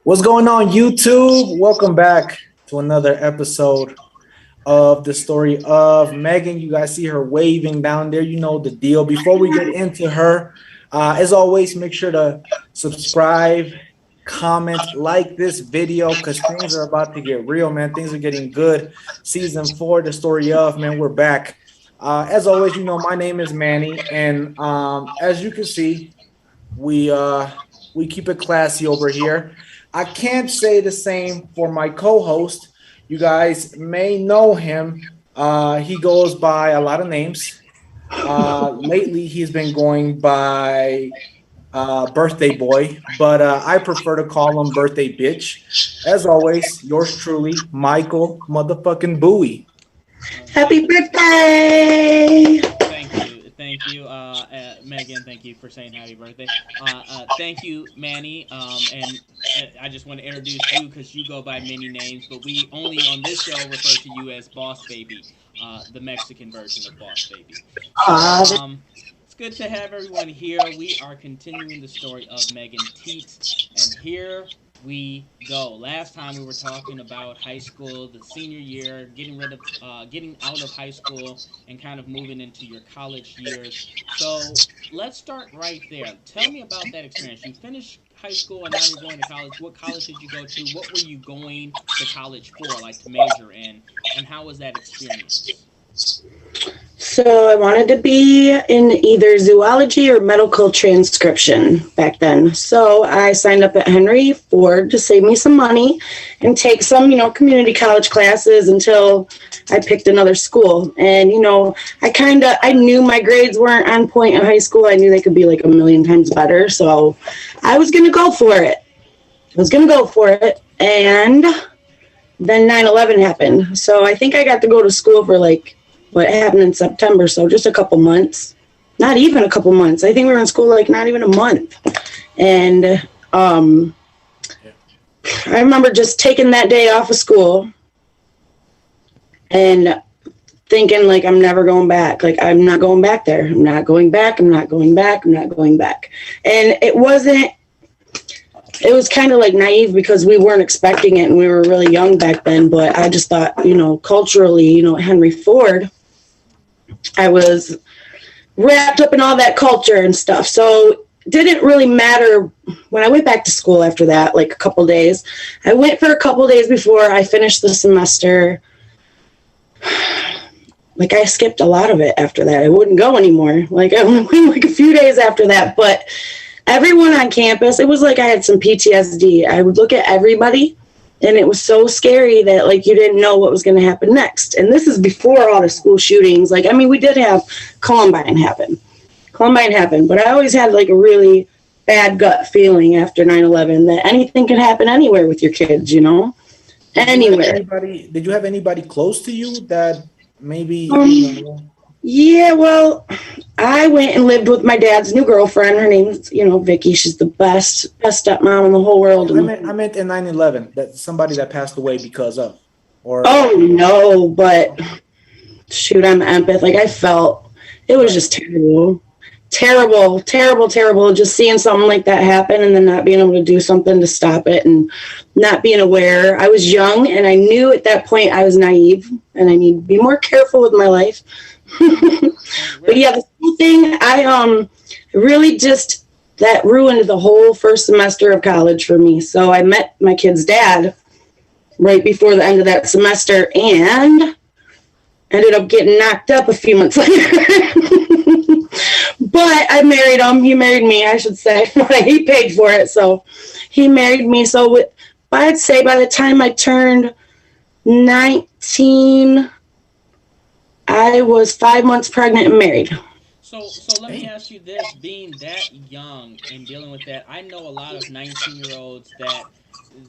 What's going on, YouTube? Welcome back to another episode of the story of Megan. You guys see her waving down there. You know the deal. Before we get into her, as always, make sure to subscribe, comment, like this video because things are about to get real, man. Things are getting good. Season 4, the story of, man, we're back. As always, you know, my name is Manny, and as you can see, we keep it classy over here. I can't say the same for my co-host. You guys may know him. He goes by a lot of names. Lately, he's been going by Birthday Boy, but I prefer to call him Birthday Bitch. As always, yours truly, Michael motherfucking Bowie. Happy birthday! Thank you, Megan. Thank you for saying happy birthday. Thank you, Manny. And I just want to introduce you because you go by many names, but we only on this show refer to you as Boss Baby, the Mexican version of Boss Baby. It's good to have everyone here. We are continuing the story of Megan Tietz, and here we go. Last time we were talking about high school, the senior year, getting out of high school and kind of moving into your college years. So let's start right there. Tell me about that experience. You finished high school and now you're going to college. What college did you go to? What were you going to college for, like to major in? And how was that experience? So I wanted to be in either zoology or medical transcription back then. So I signed up at Henry Ford to save me some money and take some, community college classes until I picked another school. And, I knew my grades weren't on point in high school. I knew they could be like a million times better. So I was going to go for it. And then 9/11 happened. So I think I got to go to school for what happened in September, so just a couple months. Not even a couple months. I think we were in school not even a month. And I remember just taking that day off of school and thinking I'm never going back. I'm not going back there. I'm not going back. I'm not going back. I'm not going back. And it was kind of naive because we weren't expecting it and we were really young back then. But I just thought, culturally, Henry Ford, I was wrapped up in all that culture and stuff. So it didn't really matter when I went back to school after that, a couple days. I went for a couple days before I finished the semester. I skipped a lot of it after that. I wouldn't go anymore. I only went a few days after that. But everyone on campus, it was I had some PTSD. I would look at everybody, and it was so scary that, you didn't know what was going to happen next. And this is before all the school shootings. We did have Columbine happen, but I always had, a really bad gut feeling after 9/11 that anything can happen anywhere with your kids, Anywhere. Did you have anybody close to you that maybe... Yeah, well, I went and lived with my dad's new girlfriend. Her name's, Vicky. She's the best stepmom in the whole world. I meant in 9/11, that somebody that passed away because of, or... Oh, no, but shoot, I'm empath. I felt, it was just terrible. Terrible. Just seeing something like that happen and then not being able to do something to stop it and not being aware. I was young and I knew at that point I was naive and I need to be more careful with my life. But yeah, the school thing, I really just, that ruined the whole first semester of college for me. So I met my kid's dad right before the end of that semester and ended up getting knocked up a few months later. But I married him. He married me, I should say. He paid for it, so he married me. So I'd say by the time I turned 19, I was 5 months pregnant and married. So let me ask you this, being that young and dealing with that, I know a lot of 19-year-olds that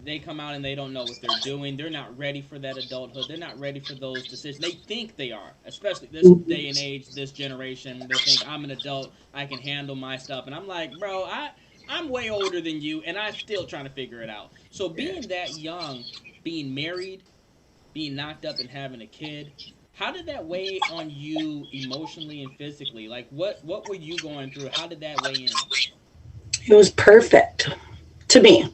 they come out and they don't know what they're doing. They're not ready for that adulthood. They're not ready for those decisions. They think they are, especially this day and age, this generation. They think, I'm an adult, I can handle my stuff. And I'm like, bro, I'm way older than you, and I'm still trying to figure it out. So being that young, being married, being knocked up and having a kid, how did that weigh on you emotionally and physically? What were you going through? How did that weigh in? It was perfect to me.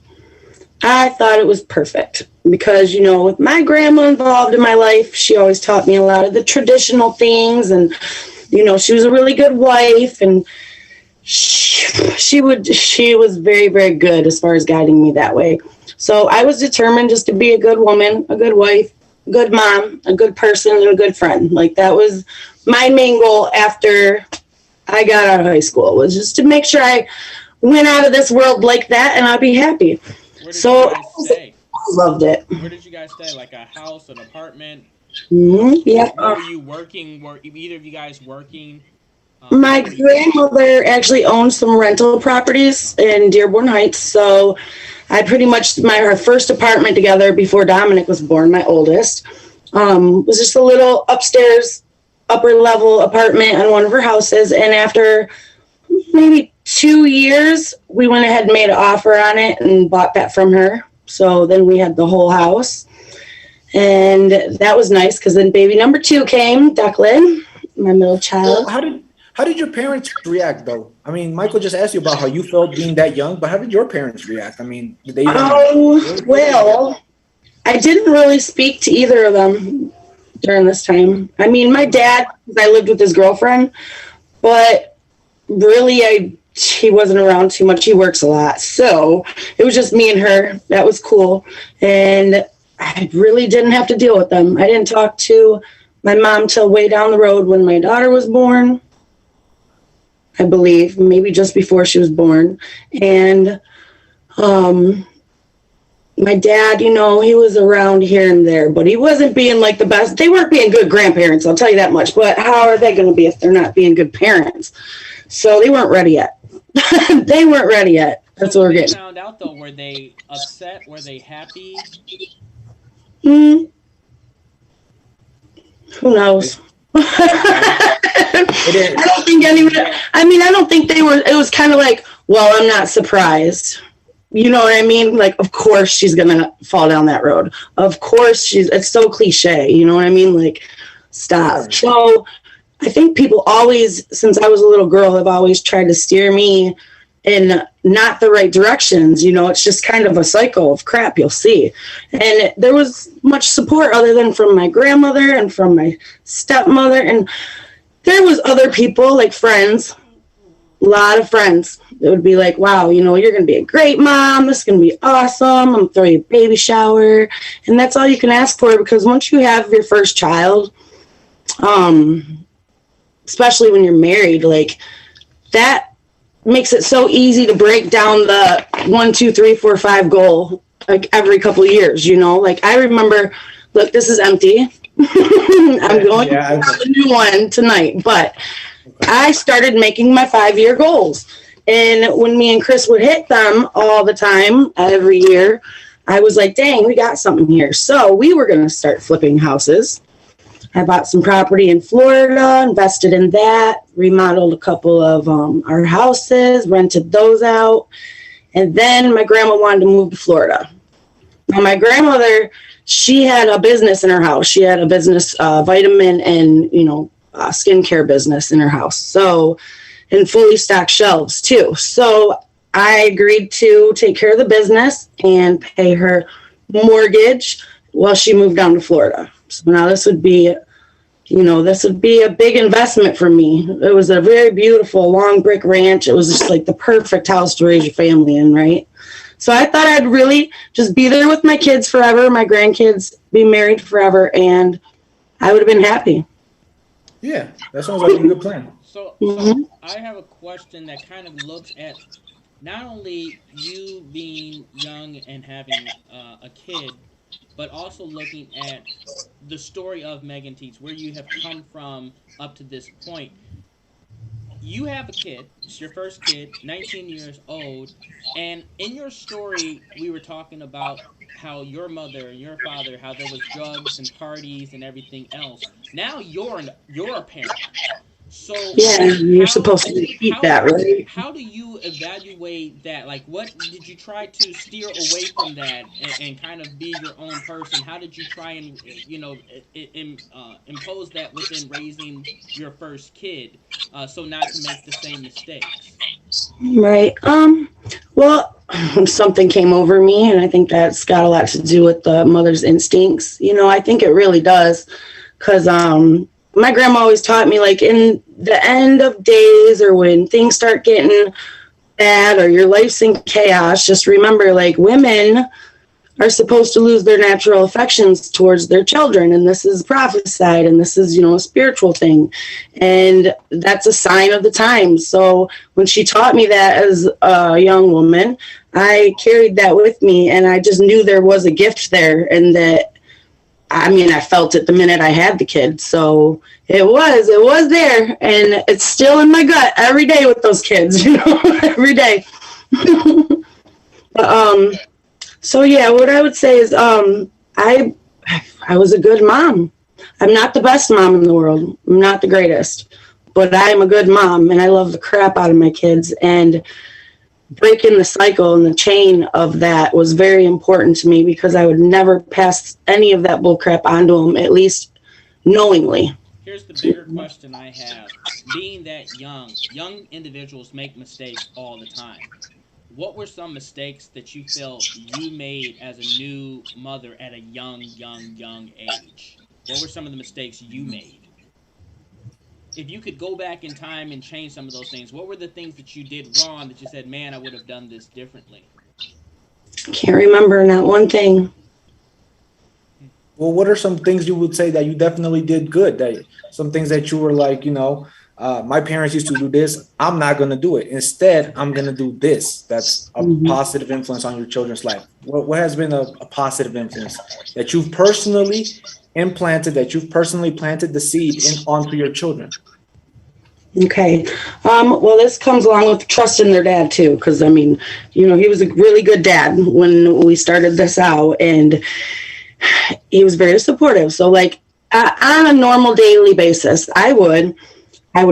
I thought it was perfect because, with my grandma involved in my life, she always taught me a lot of the traditional things. And, she was a really good wife, and she was very, very good as far as guiding me that way. So I was determined just to be a good woman, a good wife, a good mom, a good person, and a good friend. Like, that was my main goal after I got out of high school, was just to make sure I went out of this world like that and I'd be happy. So I loved it. Where did you guys stay? Like a house, an apartment? Mm-hmm. Yeah. Were you working? Were either of you guys working? My grandmother actually owned some rental properties in Dearborn Heights, so I pretty much, our first apartment together before Dominic was born, my oldest, was just a little upstairs, upper level apartment on one of her houses. And after maybe 2 years, we went ahead and made an offer on it and bought that from her. So then we had the whole house. And that was nice because then baby number 2 came, Declan, my middle child. How did your parents react, though? I mean, Michael just asked you about how you felt being that young, but how did your parents react? I mean, did they? Well, I didn't really speak to either of them during this time. I mean, my dad, I lived with his girlfriend, but really, he wasn't around too much. He works a lot. So it was just me and her. That was cool. And I really didn't have to deal with them. I didn't talk to my mom till way down the road when my daughter was born, I believe, maybe just before she was born. And my dad, he was around here and there, but he wasn't being like the best. They weren't being good grandparents, I'll tell you that much. But how are they going to be if they're not being good parents? So they weren't ready yet. They weren't ready yet. That's what we're getting. Found out though, were they upset? Were they happy? Who knows? I don't think anyone. I mean, I don't think they were. It was kind of like, well, I'm not surprised. You know what I mean? Like, of course she's gonna fall down that road. Of course it's so cliche. You know what I mean? Like, stop. So I think people always, since I was a little girl, have always tried to steer me in not the right directions. It's just kind of a cycle of crap you'll see. And there was much support other than from my grandmother and from my stepmother. And there was other people, like friends, a lot of friends. It would be like, wow, you're going to be a great mom. This is going to be awesome. I'm going to throw you a baby shower. And that's all you can ask for, because once you have your first child, especially when you're married, like, that makes it so easy to break down the 1, 2, 3, 4, 5 goal like every couple of years. Like, I remember, look, this is empty. I'm going to have a new one tonight, but I started making my 5-year goals. And when me and Chris would hit them all the time, every year, I was like, dang, we got something here. So we were going to start flipping houses. I bought some property in Florida, invested in that, remodeled a couple of our houses, rented those out. And then my grandma wanted to move to Florida. Now, my grandmother, she had a business in her house. She had a business, vitamin and, skincare business in her house. So, and fully stocked shelves too. So I agreed to take care of the business and pay her mortgage while she moved down to Florida. So now this would be a big investment for me. It was a very beautiful long brick ranch. It was just like the perfect house to raise your family in, right? So I thought I'd really just be there with my kids forever, my grandkids, be married forever, and I would have been happy. Yeah, that sounds like a good plan. So I have a question that kind of looks at not only you being young and having a kid, but also looking at the story of Maegan Tietz, where you have come from up to this point. You have a kid. It's your first kid, 19 years old. And in your story, we were talking about how your mother and your father, how there was drugs and parties and everything else. Now you're a parent. So yeah, you're supposed to repeat that, right? How do you evaluate that? Like, what did you try to steer away from that and kind of be your own person? How did you try and impose that within raising your first kid, so not to make the same mistakes? Right. Well, something came over me, and I think that's got a lot to do with the mother's instincts. I think it really does, because my grandma always taught me, like, in the end of days or when things start getting bad or your life's in chaos, just remember, like, women are supposed to lose their natural affections towards their children, and this is prophesied, and this is, a spiritual thing, and that's a sign of the times. So when she taught me that as a young woman, I carried that with me, and I just knew there was a gift there, and that, I felt it the minute I had the kid. So it was there, and it's still in my gut every day with those kids, every day. But, so yeah, what I would say is, I was a good mom. I'm not the best mom in the world. I'm not the greatest, but I'm a good mom, and I love the crap out of my kids. And breaking the cycle and the chain of that was very important to me, because I would never pass any of that bull crap onto them, at least knowingly. Here's the bigger question I have. Being that young individuals make mistakes all the time. What were some mistakes that you feel you made as a new mother at a young age? What were some of the mistakes you made? If you could go back in time and change some of those things, what were the things that you did wrong that you said, man, I would have done this differently? Can't remember, not one thing. Well, what are some things you would say that you definitely did good? That some things that you were like, my parents used to do this, I'm not going to do it. Instead, I'm going to do this. That's a positive influence on your children's life. What has been a positive influence that you've personally implanted, that you've personally planted the seed onto your children? Okay. Well, this comes along with trusting their dad too, because he was a really good dad when we started this out, and he was very supportive. So, like, on a normal daily basis, I would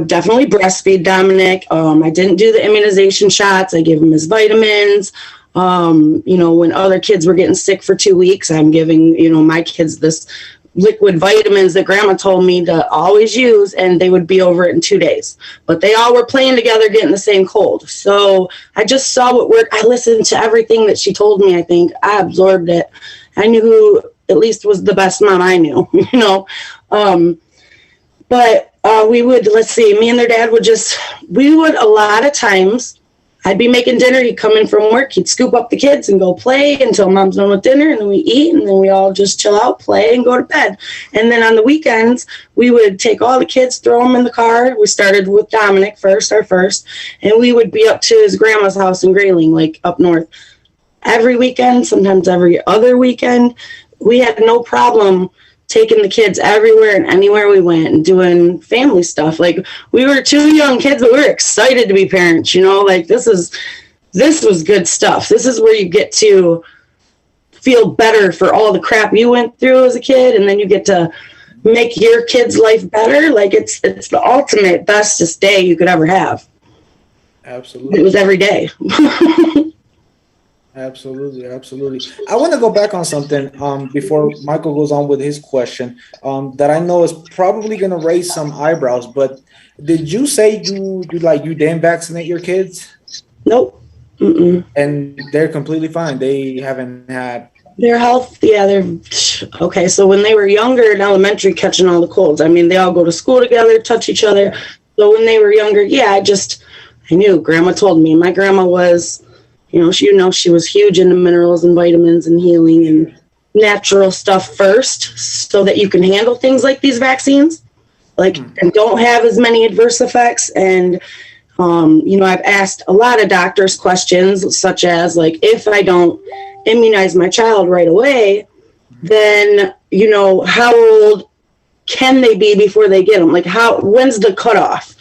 definitely breastfeed Dominic. I didn't do the immunization shots. I gave him his vitamins. When other kids were getting sick for 2 weeks, I'm giving, my kids this liquid vitamins that grandma told me to always use, and they would be over it in 2 days. But they all were playing together, getting the same cold. So I just saw what worked. I listened to everything that she told me. I think I absorbed it. I knew who at least was the best mom I knew, But we would, me and their dad would a lot of times, I'd be making dinner, he'd come in from work, he'd scoop up the kids and go play until mom's done with dinner, and then we eat, and then we all just chill out, play, and go to bed. And then on the weekends, we would take all the kids, throw them in the car. We started with Dominic first, and we would be up to his grandma's house in Grayling, like up north. Every weekend, sometimes every other weekend, we had no problem taking the kids everywhere and anywhere we went and doing family stuff. Like, we were 2 young kids, but we were excited to be parents, like this was good stuff. This is where you get to feel better for all the crap you went through as a kid, and then you get to make your kid's life better. Like, it's the ultimate bestest day you could ever have. Absolutely. It was every day. Absolutely. I want to go back on something before Michael goes on with his question that I know is probably going to raise some eyebrows. But did you say you didn't vaccinate your kids? Nope. Mm-mm. And they're completely fine. They haven't had. Their health, yeah, they're okay. So when they were younger in elementary, catching all the colds. They all go to school together, touch each other. So when they were younger, yeah, I knew. Grandma told me. My grandma was. She was huge into minerals and vitamins and healing and natural stuff first, so that you can handle things like these vaccines, and don't have as many adverse effects. And, I've asked a lot of doctors questions such as, like, if I don't immunize my child right away, then, how old can they be before they get them? Like, when's the cutoff?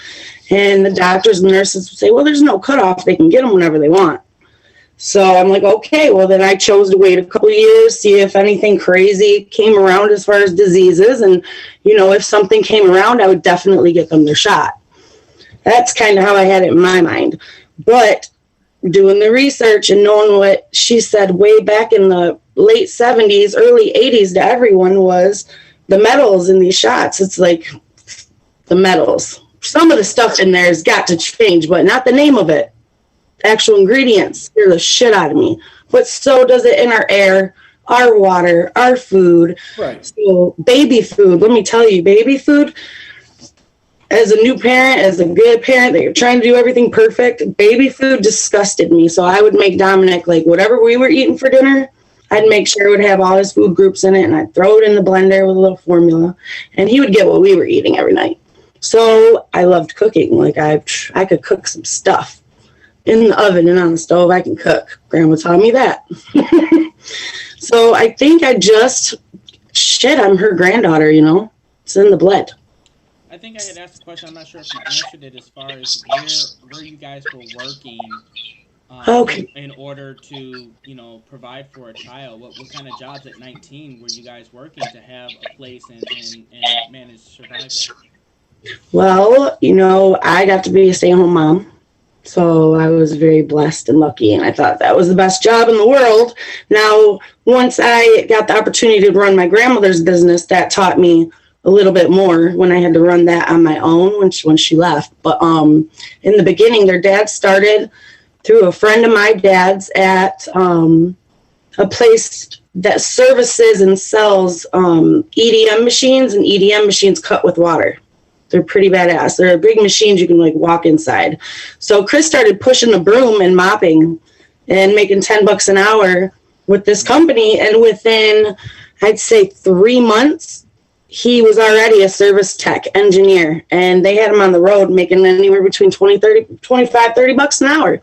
And the doctors and nurses would say, well, there's no cutoff. They can get them whenever they want. So I'm like, okay, well, then I chose to wait a couple of years, see if anything crazy came around as far as diseases. And, if something came around, I would definitely get them their shot. That's kind of how I had it in my mind. But doing the research and knowing what she said way back in the late 70s, early 80s to everyone was the metals in these shots. It's like the metals. Some of the stuff in there has got to change, but not the name of it. actual ingredients scare the shit out of me. But so does it in our air, our water, our food. Right. So baby food, let me tell you, baby food, as a new parent, as a good parent that you're trying to do everything perfect, baby food disgusted me. So I would make Dominic, like, whatever we were eating for dinner, I'd make sure it would have all his food groups in it, and I'd throw it in the blender with a little formula, and he would get what we were eating every night. So I loved cooking. Like, I could cook some stuff in the oven and on the stove. I can cook. Grandma taught me that. So I think I'm her granddaughter, you know? It's in the blood. I think I had asked a question. I'm not sure if you answered it as far as where you guys were working Okay. in order to, provide for a child. What kind of jobs at 19 were you guys working to have a place and manage survival? Well, you know, I got to be a stay-at-home mom. So I was very blessed and lucky, and I thought that was the best job in the world. Now, once I got the opportunity to run my grandmother's business, that taught me a little bit more when I had to run that on my own when she left. But in the beginning, their dad started through a friend of my dad's at a place that services and sells EDM machines, and EDM machines cut with water. They're pretty badass. They're big machines you can like walk inside. So Chris started pushing the broom and mopping and making $10 an hour with this company. And within, I'd say 3 months, he was already a service tech engineer. And they had him on the road making anywhere between 25, 30 bucks an hour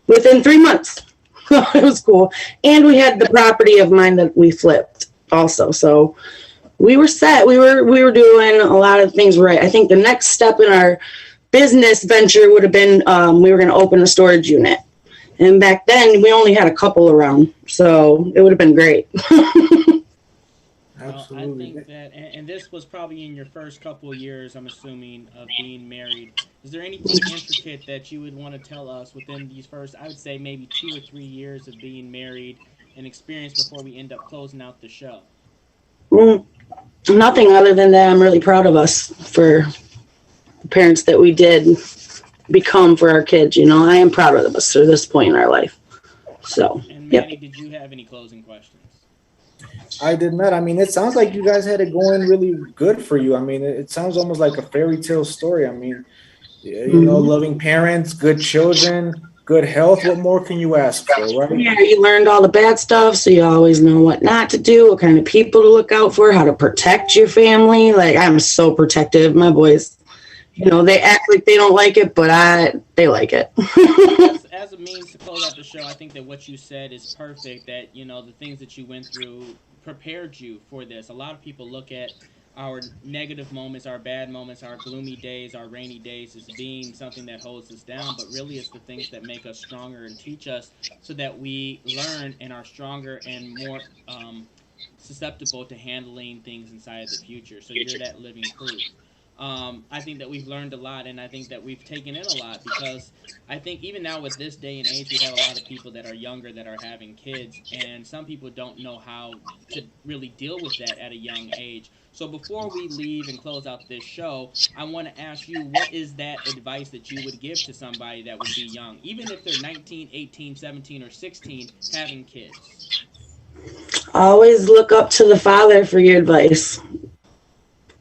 within 3 months. It was cool. And we had the property of mine that we flipped also. So we were set. We were doing a lot of things right. I think the next step in our business venture would have been we were going to open a storage unit. And back then, we only had a couple around. So it would have been great. Absolutely. I think that, and this was probably in your first couple of years, I'm assuming, of being married. Is there anything intricate that you would want to tell us within these first, I would say, maybe 2 or 3 years of being married and experience before we end up closing out the show? Nothing other than that I'm really proud of us for the parents that we did become for our kids. You know, I am proud of us at this point in our life. So, and Manny, did you have any closing questions? I did not. I mean, it sounds like you guys had it going really good for you. I mean, it sounds almost like a fairy tale story. I mean, you know, loving parents, good children, good health. What more can you ask for, right? Yeah, you learned all the bad stuff, so you always know what not to do, what kind of people to look out for, how to protect your family. Like, I'm so protective. My boys, you know, they act like they don't like it, but they like it. As a means to close out the show, I think that what you said is perfect, that, you know, the things that you went through prepared you for this. A lot of people look at our negative moments, our bad moments, our gloomy days, our rainy days as being something that holds us down, but really it's the things that make us stronger and teach us so that we learn and are stronger and more susceptible to handling things inside of the future. So you're that living proof. I think that we've learned a lot, and I think that we've taken in a lot, because I think even now with this day and age, we have a lot of people that are younger that are having kids, and some people don't know how to really deal with that at a young age. So before we leave and close out this show, I want to ask you, what is that advice that you would give to somebody that would be young, even if they're 19, 18, 17, or 16, having kids? Always look up to the Father for your advice.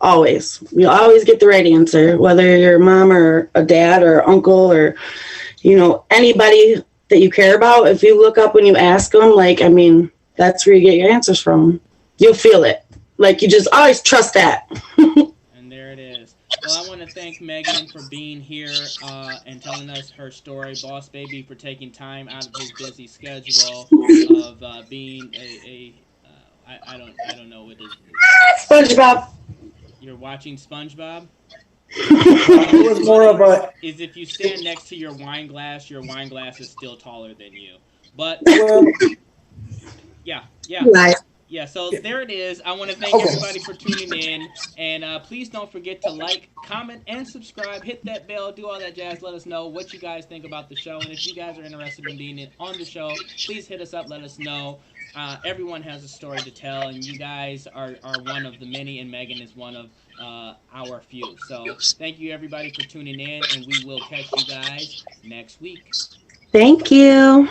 Always. You'll always get the right answer, whether you're a mom or a dad or uncle or, you know, anybody that you care about. If you look up when you ask them, like, I mean, that's where you get your answers from. You'll feel it. Like, you just always trust that. And there it is. Well, I want to thank Maegan for being here and telling us her story. Boss Baby for taking time out of his busy schedule of being I don't know what it is. SpongeBob. You're watching SpongeBob? It was more of a. Is if you stand next to your wine glass is still taller than you. But Well, yeah. Nice. Yeah, so there it is. I want to thank everybody for tuning in. And please don't forget to like, comment, and subscribe. Hit that bell. Do all that jazz. Let us know what you guys think about the show. And if you guys are interested in being on the show, please hit us up. Let us know. Everyone has a story to tell, and you guys are one of the many, and Maegan is one of our few. So thank you, everybody, for tuning in, and we will catch you guys next week. Thank you.